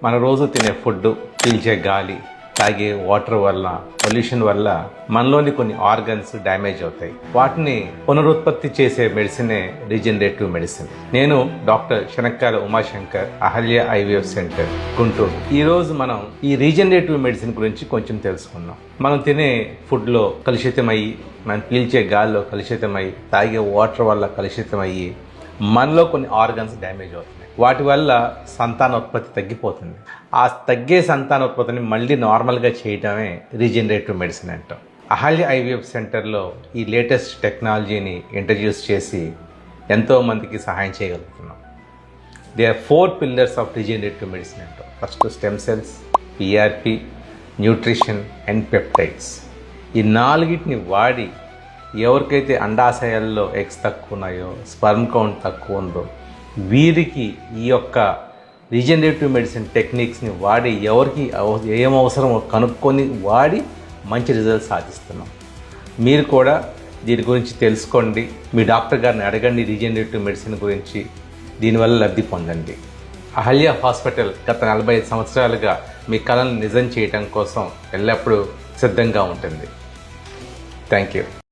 మన రోజు తినే ఫుడ్, పీల్చే గాలి, తాగే వాటర్ వల్ల, పొల్యూషన్ వల్ల మనలోని కొన్ని ఆర్గన్స్ డ్యామేజ్ అవుతాయి. వాటిని పునరుత్పత్తి చేసే మెడిసినే రీజనరేటివ్ మెడిసిన్. నేను doctor Shanakkayala Umashankar, Ahalya IVF centre, Guntur. ఈరోజు మనం ఈ రీజనరేటివ్ మెడిసిన్ గురించి కొంచెం తెలుసుకుందాం. మనం తినే ఫుడ్లో కలుషితమయ్యి, మనం పీల్చే గాలిలో కలుషితమయ్యి, తాగే వాటర్ వల్ల కలుషితమయ్యి మనలో కొన్ని ఆర్గన్స్ డ్యామేజ్ అవుతున్నాయి. వాటి వల్ల సంతానోత్పత్తి తగ్గిపోతుంది. ఆ తగ్గే సంతానోత్పత్తిని మళ్ళీ నార్మల్గా చేయడమే రీజనరేటివ్ మెడిసిన్ అంటాం. అహల్య ఐవీఎఫ్ సెంటర్లో ఈ లేటెస్ట్ టెక్నాలజీని ఇంట్రడ్యూస్ చేసి ఎంతోమందికి సహాయం చేయగలుగుతున్నాం. There are 4 pillars of regenerative medicine అంటాం. First stem cells, PRP, nutrition and peptides. ఈ 4టిని వాడి ఎవరికైతే అండాశయాల్లో ఎగ్స్ తక్కువ ఉన్నాయో, స్పర్మ్ కౌంట్ తక్కువ ఉందో, వీరికి ఈ యొక్క రీజనరేటివ్ మెడిసిన్ టెక్నిక్స్ని వాడి ఎవరికి ఏమవసరమో కనుక్కొని వాడి మంచి రిజల్ట్స్ సాధిస్తున్నాం. మీరు కూడా దీని గురించి తెలుసుకోండి. మీ డాక్టర్ గారిని అడగండి రీజనరేటివ్ మెడిసిన్ గురించి. దీనివల్ల లబ్ధి పొందండి. అహల్య హాస్పిటల్ గత 45 సంవత్సరాలుగా మీ కళను నిజం చేయడం కోసం ఎల్లప్పుడూ సిద్ధంగా ఉంటుంది. Thank you.